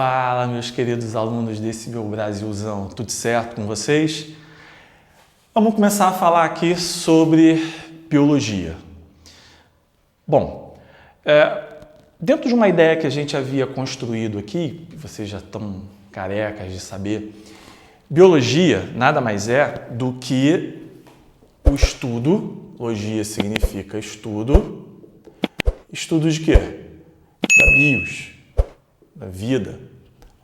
Fala, meus queridos alunos desse meu Brasilzão, tudo certo com vocês? Vamos começar a falar aqui sobre biologia. Bom, dentro de uma ideia que a gente havia construído aqui, vocês já estão carecas de saber, biologia nada mais é do que o estudo, logia significa estudo de quê? Da bios, da vida,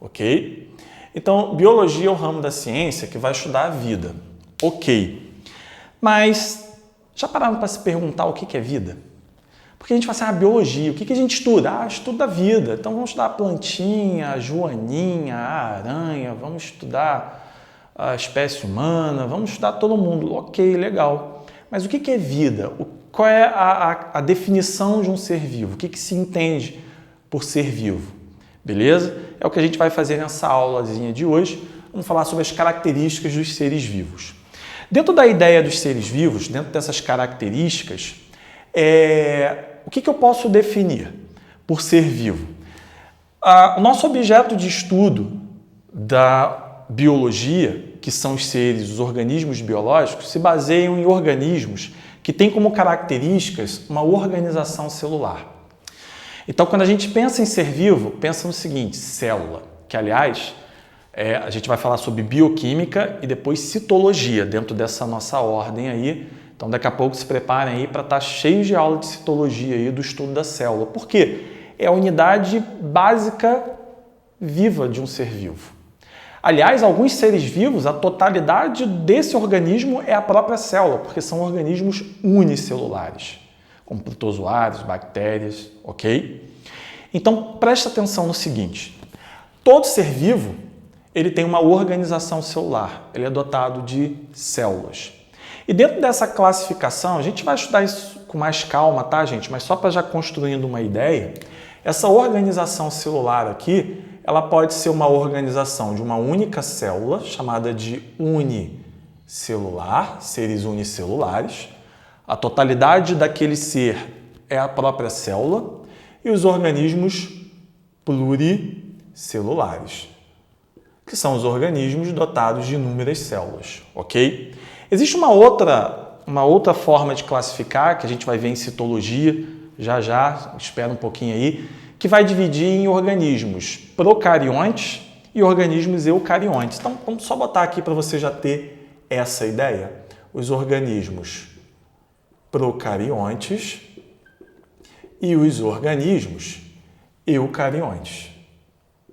ok? Então, biologia é o ramo da ciência que vai estudar a vida, ok. Mas, já pararam para se perguntar o que é vida? Porque a gente fala assim, biologia, o que a gente estuda? Estuda a vida. Então, vamos estudar a plantinha, a joaninha, a aranha, vamos estudar a espécie humana, vamos estudar todo mundo. Ok, legal. Mas o que é vida? Qual é a definição de um ser vivo? O que se entende por ser vivo? Beleza? É o que a gente vai fazer nessa aulazinha de hoje. Vamos falar sobre as características dos seres vivos. Dentro da ideia dos seres vivos, dentro dessas características, o que eu posso definir por ser vivo? O nosso objeto de estudo da biologia, que são os seres, os organismos biológicos, se baseiam em organismos que têm como características uma organização celular. Então, quando a gente pensa em ser vivo, pensa no seguinte, célula, que aliás, a gente vai falar sobre bioquímica e depois citologia dentro dessa nossa ordem aí. Então, daqui a pouco se preparem aí para estar cheios de aula de citologia aí do estudo da célula. Por quê? É a unidade básica viva de um ser vivo. Aliás, alguns seres vivos, a totalidade desse organismo é a própria célula, porque são organismos unicelulares, como protozoários, bactérias, ok? Então, presta atenção no seguinte, todo ser vivo, ele tem uma organização celular, ele é dotado de células. E dentro dessa classificação, a gente vai estudar isso com mais calma, tá, gente? Mas só para já construindo uma ideia, essa organização celular aqui, ela pode ser uma organização de uma única célula, chamada de unicelular, seres unicelulares. A totalidade daquele ser é a própria célula e os organismos pluricelulares, que são os organismos dotados de inúmeras células, ok? Existe uma outra forma de classificar, que a gente vai ver em citologia, já, espera um pouquinho aí, que vai dividir em organismos procariontes e organismos eucariontes. Então, vamos só botar aqui para você já ter essa ideia. Os organismos procariontes e os organismos eucariontes,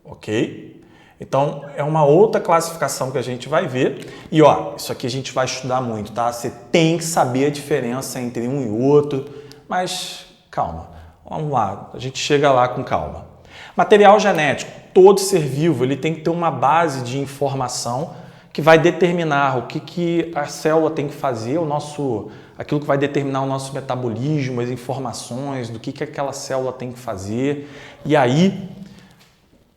ok? Então, é uma outra classificação que a gente vai ver. E, isso aqui a gente vai estudar muito, tá? Você tem que saber a diferença entre um e outro, mas calma, vamos lá, a gente chega lá com calma. Material genético, todo ser vivo, ele tem que ter uma base de informação que vai determinar o que a célula tem que fazer, aquilo que vai determinar o nosso metabolismo, as informações do que aquela célula tem que fazer. E aí,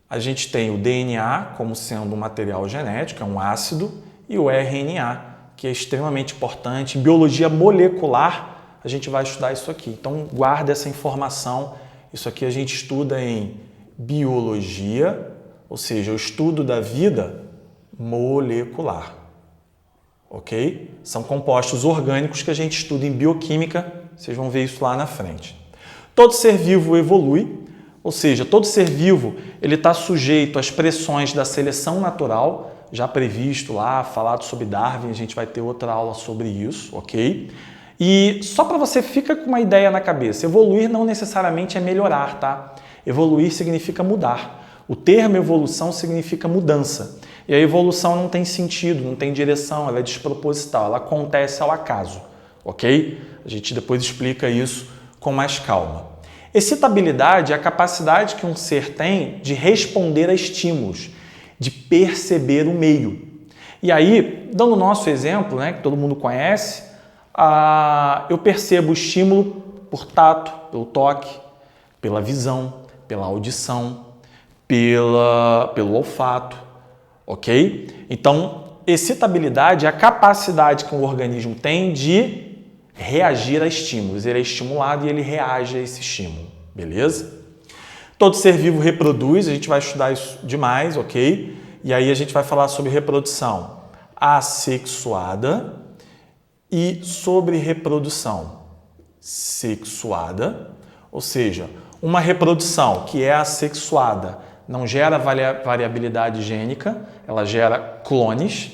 a gente tem o DNA como sendo um material genético, é um ácido, e o RNA, que é extremamente importante. Em biologia molecular, a gente vai estudar isso aqui. Então, guarda essa informação. Isso aqui a gente estuda em biologia, ou seja, o estudo da vida molecular. Ok? São compostos orgânicos que a gente estuda em bioquímica. Vocês vão ver isso lá na frente. Todo ser vivo evolui. Ou seja, todo ser vivo ele está sujeito às pressões da seleção natural, já previsto lá, falado sobre Darwin, a gente vai ter outra aula sobre isso, ok? E só para você ficar com uma ideia na cabeça, evoluir não necessariamente é melhorar, tá? Evoluir significa mudar. O termo evolução significa mudança. E a evolução não tem sentido, não tem direção, ela é desproposital, ela acontece ao acaso, ok? A gente depois explica isso com mais calma. Excitabilidade é a capacidade que um ser tem de responder a estímulos, de perceber o meio. E aí, dando o nosso exemplo, né, que todo mundo conhece, eu percebo o estímulo por tato, pelo toque, pela visão, pela audição, pelo olfato, ok? Então, excitabilidade é a capacidade que um organismo tem de reagir a estímulos. Ele é estimulado e ele reage a esse estímulo, beleza? Todo ser vivo reproduz, a gente vai estudar isso demais, ok? E aí a gente vai falar sobre reprodução assexuada e sobre reprodução sexuada, ou seja, uma reprodução que é assexuada não gera variabilidade gênica, ela gera clones,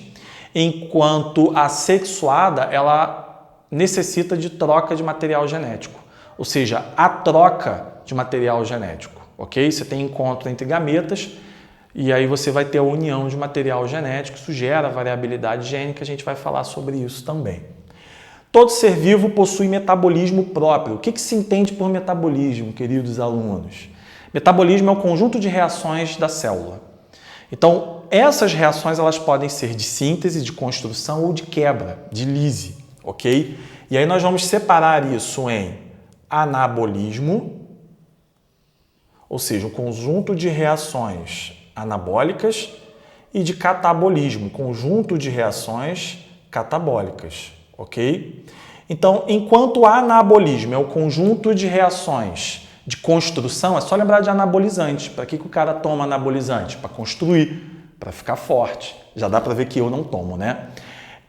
enquanto a sexuada ela necessita de troca de material genético, ou seja, a troca de material genético, ok? Você tem encontro entre gametas e aí você vai ter a união de material genético, isso gera variabilidade gênica, a gente vai falar sobre isso também. Todo ser vivo possui metabolismo próprio. O que se entende por metabolismo, queridos alunos? Metabolismo é o conjunto de reações da célula. Então, essas reações elas podem ser de síntese, de construção ou de quebra, de lise, ok? E aí nós vamos separar isso em anabolismo, ou seja, um conjunto de reações anabólicas, e de catabolismo, conjunto de reações catabólicas, ok? Então, enquanto o anabolismo é o conjunto de reações de construção, é só lembrar de anabolizante. Para que o cara toma anabolizante? Para construir, para ficar forte. Já dá para ver que eu não tomo, né?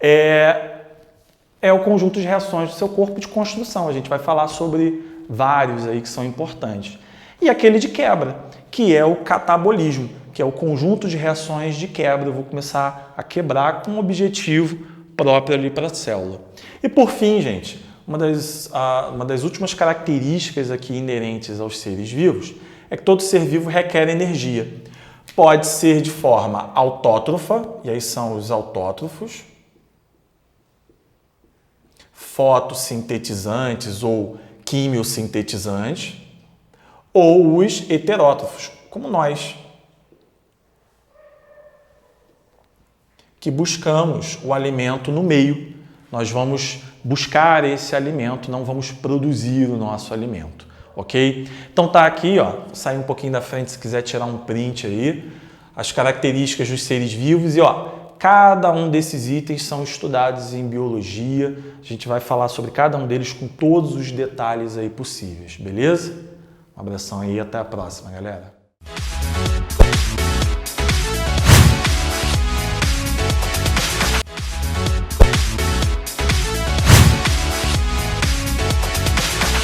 É o conjunto de reações do seu corpo de construção. A gente vai falar sobre vários aí que são importantes. E aquele de quebra, que é o catabolismo, que é o conjunto de reações de quebra. Eu vou começar a quebrar com um objetivo próprio ali para a célula. E por fim, gente, uma das últimas características aqui inerentes aos seres vivos é que todo ser vivo requer energia. Pode ser de forma autótrofa, e aí são os autótrofos, fotossintetizantes ou quimiosintetizantes, ou os heterótrofos, como nós, que buscamos o alimento no meio. Nós vamos buscar esse alimento, não vamos produzir o nosso alimento, ok? Então tá aqui, ó, sair um pouquinho da frente se quiser tirar um print aí, as características dos seres vivos e ó, cada um desses itens são estudados em biologia, a gente vai falar sobre cada um deles com todos os detalhes aí possíveis, beleza? Um abração aí e até a próxima, galera.